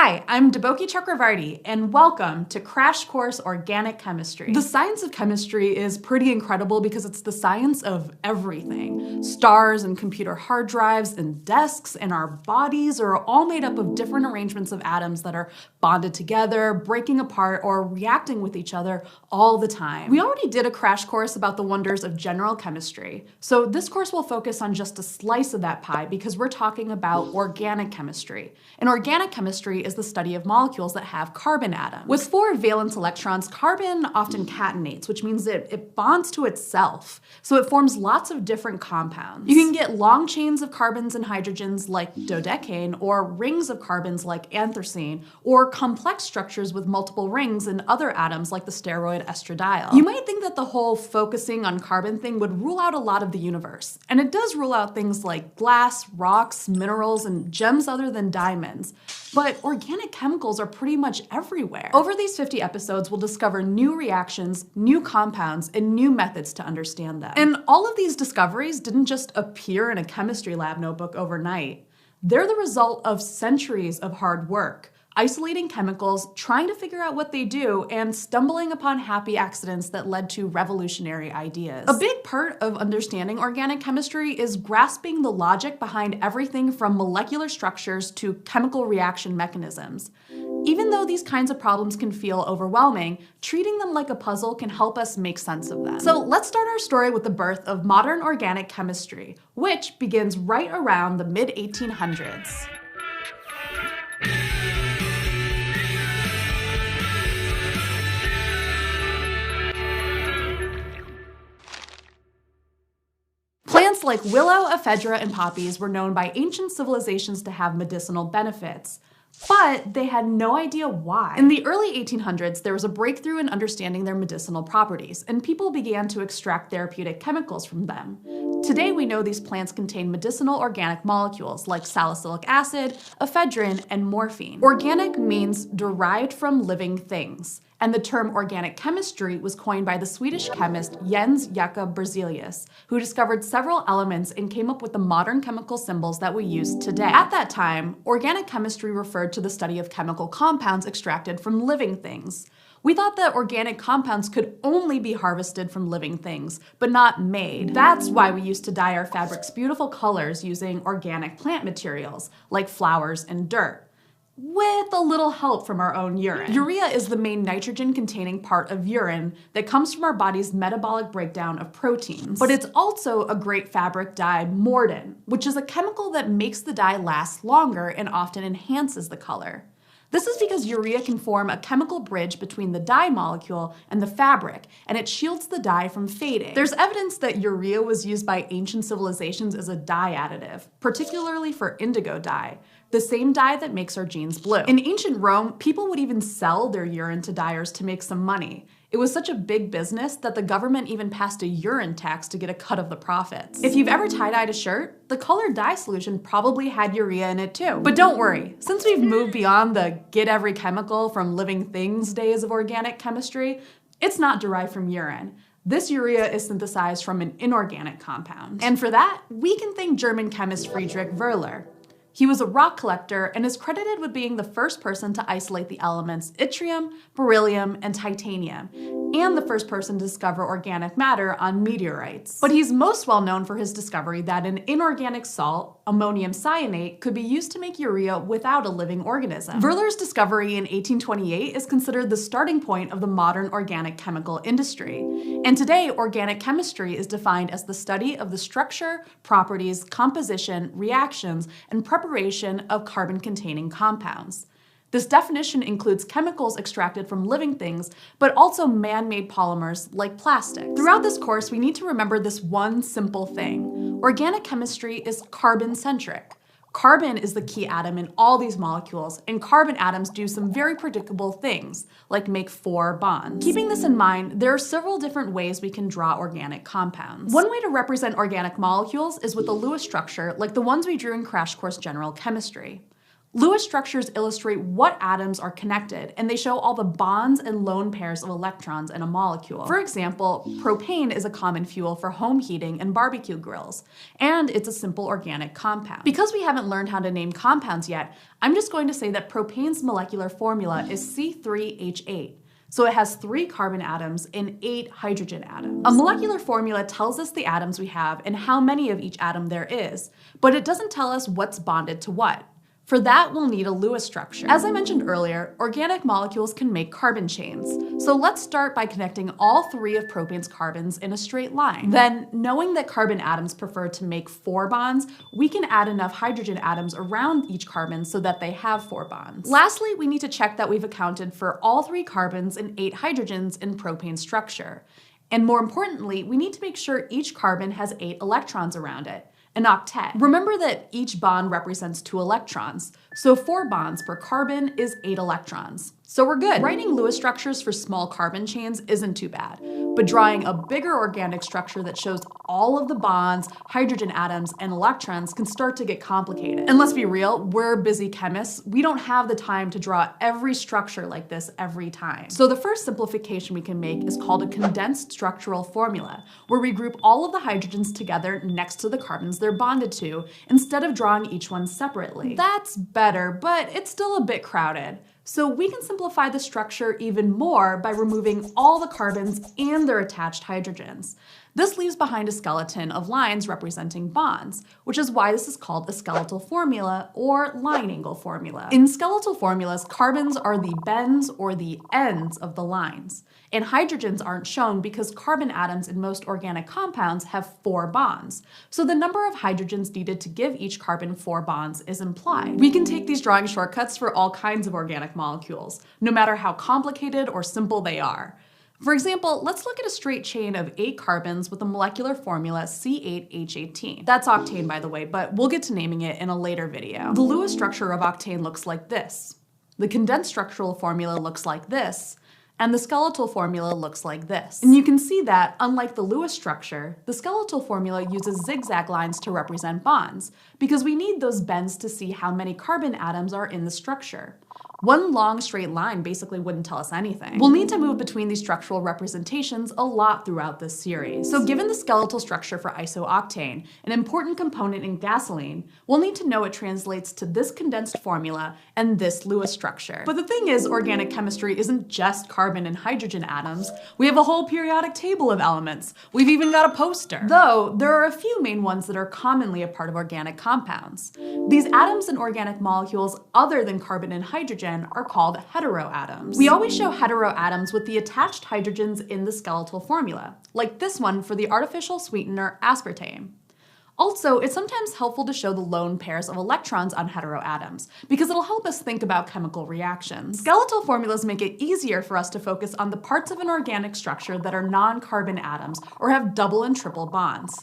Hi, I'm Deboki Chakravarti, and welcome to Crash Course Organic Chemistry. The science of chemistry is pretty incredible because it's the science of everything. Stars and computer hard drives and desks and our bodies are all made up of different arrangements of atoms that are bonded together, breaking apart, or reacting with each other all the time. We already did a crash course about the wonders of general chemistry, so this course will focus on just a slice of that pie because we're talking about organic chemistry. And organic chemistry is the study of molecules that have carbon atoms. With 4 valence electrons, carbon often catenates, which means it bonds to itself. So it forms lots of different compounds. You can get long chains of carbons and hydrogens like dodecane, or rings of carbons like anthracene, or complex structures with multiple rings and other atoms like the steroid estradiol. You might think that the whole focusing on carbon thing would rule out a lot of the universe. And it does rule out things like glass, rocks, minerals, and gems other than diamonds. But organic chemicals are pretty much everywhere. Over these 50 episodes, we'll discover new reactions, new compounds, and new methods to understand them. And all of these discoveries didn't just appear in a chemistry lab notebook overnight. They're the result of centuries of hard work, isolating chemicals, trying to figure out what they do, and stumbling upon happy accidents that led to revolutionary ideas. A big part of understanding organic chemistry is grasping the logic behind everything from molecular structures to chemical reaction mechanisms. Even though these kinds of problems can feel overwhelming, treating them like a puzzle can help us make sense of them. So let's start our story with the birth of modern organic chemistry, which begins right around the mid-1800s. Plants like willow, ephedra, and poppies were known by ancient civilizations to have medicinal benefits, but they had no idea why. In the early 1800s, there was a breakthrough in understanding their medicinal properties, and people began to extract therapeutic chemicals from them. Today, we know these plants contain medicinal organic molecules like salicylic acid, ephedrine, and morphine. Organic means derived from living things, and the term organic chemistry was coined by the Swedish chemist Jens Jacob Berzelius, who discovered several elements and came up with the modern chemical symbols that we use today. At that time, organic chemistry referred to the study of chemical compounds extracted from living things. We thought that organic compounds could only be harvested from living things, but not made. That's why we used to dye our fabrics beautiful colors using organic plant materials, like flowers and dirt, with a little help from our own urine. Urea is the main nitrogen-containing part of urine that comes from our body's metabolic breakdown of proteins. But it's also a great fabric dye, mordant, which is a chemical that makes the dye last longer and often enhances the color. This is because urea can form a chemical bridge between the dye molecule and the fabric, and it shields the dye from fading. There's evidence that urea was used by ancient civilizations as a dye additive, particularly for indigo dye, the same dye that makes our jeans blue. In ancient Rome, people would even sell their urine to dyers to make some money. It was such a big business that the government even passed a urine tax to get a cut of the profits. If you've ever tie-dyed a shirt, the colored dye solution probably had urea in it too. But don't worry, since we've moved beyond the get every chemical from living things days of organic chemistry, it's not derived from urine. This urea is synthesized from an inorganic compound. And for that, we can thank German chemist Friedrich Wöhler. He was a rock collector and is credited with being the first person to isolate the elements yttrium, beryllium, and titanium, and the first person to discover organic matter on meteorites. But he's most well known for his discovery that an inorganic salt, ammonium cyanate, could be used to make urea without a living organism. Wöhler's discovery in 1828 is considered the starting point of the modern organic chemical industry. And today, organic chemistry is defined as the study of the structure, properties, composition, reactions, and preparation of carbon-containing compounds. This definition includes chemicals extracted from living things, but also man-made polymers like plastics. Throughout this course, we need to remember this one simple thing. Organic chemistry is carbon-centric. Carbon is the key atom in all these molecules, and carbon atoms do some very predictable things, like make 4 bonds. Keeping this in mind, there are several different ways we can draw organic compounds. One way to represent organic molecules is with a Lewis structure, like the ones we drew in Crash Course General Chemistry. Lewis structures illustrate what atoms are connected, and they show all the bonds and lone pairs of electrons in a molecule. For example, propane is a common fuel for home heating and barbecue grills, and it's a simple organic compound. Because we haven't learned how to name compounds yet, I'm just going to say that propane's molecular formula is C3H8. So it has 3 carbon atoms and 8 hydrogen atoms. A molecular formula tells us the atoms we have and how many of each atom there is, but it doesn't tell us what's bonded to what. For that, we'll need a Lewis structure. As I mentioned earlier, organic molecules can make carbon chains. So let's start by connecting all 3 of propane's carbons in a straight line. Then, knowing that carbon atoms prefer to make 4 bonds, we can add enough hydrogen atoms around each carbon so that they have 4 bonds. Lastly, we need to check that we've accounted for all 3 carbons and 8 hydrogens in propane's structure. And more importantly, we need to make sure each carbon has 8 electrons around it. An octet. Remember that each bond represents 2 electrons, so 4 bonds per carbon is 8 electrons. So we're good. Writing Lewis structures for small carbon chains isn't too bad, but drawing a bigger organic structure that shows all of the bonds, hydrogen atoms, and electrons can start to get complicated. And let's be real, we're busy chemists. We don't have the time to draw every structure like this every time. So the first simplification we can make is called a condensed structural formula, where we group all of the hydrogens together next to the carbons they're bonded to, instead of drawing each one separately. That's better, but it's still a bit crowded. So we can simplify the structure even more by removing all the carbons and their attached hydrogens. This leaves behind a skeleton of lines representing bonds, which is why this is called a skeletal formula or line angle formula. In skeletal formulas, carbons are the bends or the ends of the lines, and hydrogens aren't shown because carbon atoms in most organic compounds have 4 bonds. So the number of hydrogens needed to give each carbon 4 bonds is implied. We can take these drawing shortcuts for all kinds of organic molecules, no matter how complicated or simple they are. For example, let's look at a straight chain of 8 carbons with a molecular formula C8H18. That's octane, by the way, but we'll get to naming it in a later video. The Lewis structure of octane looks like this. The condensed structural formula looks like this, and the skeletal formula looks like this. And you can see that, unlike the Lewis structure, the skeletal formula uses zigzag lines to represent bonds, because we need those bends to see how many carbon atoms are in the structure. One long straight line basically wouldn't tell us anything. We'll need to move between these structural representations a lot throughout this series. So given the skeletal structure for isooctane, an important component in gasoline, we'll need to know it translates to this condensed formula and this Lewis structure. But the thing is, organic chemistry isn't just carbon and hydrogen atoms. We have a whole periodic table of elements. We've even got a poster. Though, there are a few main ones that are commonly a part of organic compounds. These atoms in organic molecules other than carbon and hydrogen are called heteroatoms. We always show heteroatoms with the attached hydrogens in the skeletal formula, like this one for the artificial sweetener aspartame. Also, it's sometimes helpful to show the lone pairs of electrons on heteroatoms, because it'll help us think about chemical reactions. Skeletal formulas make it easier for us to focus on the parts of an organic structure that are non-carbon atoms or have double and triple bonds.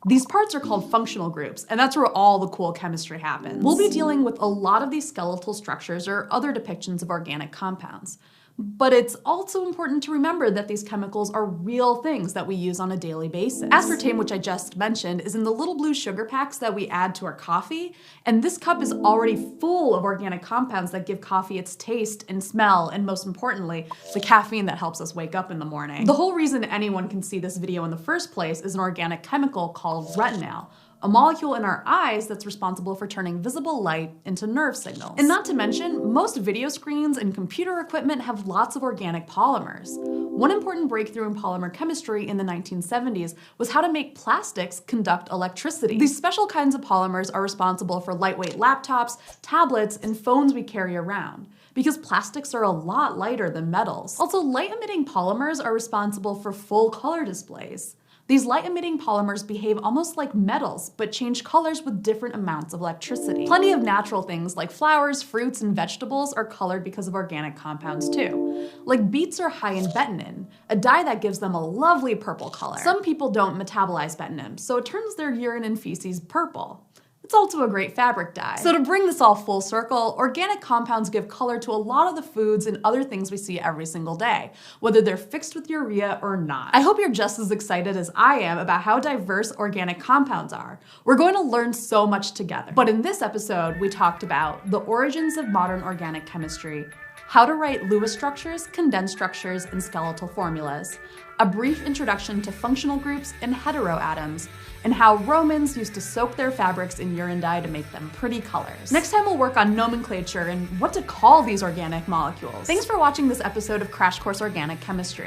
These parts are called functional groups, and that's where all the cool chemistry happens. We'll be dealing with a lot of these skeletal structures or other depictions of organic compounds. But it's also important to remember that these chemicals are real things that we use on a daily basis. Aspartame, which I just mentioned, is in the little blue sugar packs that we add to our coffee, and this cup is already full of organic compounds that give coffee its taste and smell, and most importantly, the caffeine that helps us wake up in the morning. The whole reason anyone can see this video in the first place is an organic chemical called retinal, a molecule in our eyes that's responsible for turning visible light into nerve signals. And not to mention, most video screens and computer equipment have lots of organic polymers. One important breakthrough in polymer chemistry in the 1970s was how to make plastics conduct electricity. These special kinds of polymers are responsible for lightweight laptops, tablets, and phones we carry around, because plastics are a lot lighter than metals. Also, light-emitting polymers are responsible for full color displays. These light-emitting polymers behave almost like metals, but change colors with different amounts of electricity. Plenty of natural things like flowers, fruits, and vegetables are colored because of organic compounds too. Like beets are high in betanin, a dye that gives them a lovely purple color. Some people don't metabolize betanin, so it turns their urine and feces purple. It's also a great fabric dye. So to bring this all full circle, organic compounds give color to a lot of the foods and other things we see every single day, whether they're fixed with urea or not. I hope you're just as excited as I am about how diverse organic compounds are. We're going to learn so much together. But in this episode, we talked about the origins of modern organic chemistry, how to write Lewis structures, condensed structures, and skeletal formulas, a brief introduction to functional groups and heteroatoms, and how Romans used to soak their fabrics in urine dye to make them pretty colors. Next time we'll work on nomenclature and what to call these organic molecules. Thanks for watching this episode of Crash Course Organic Chemistry.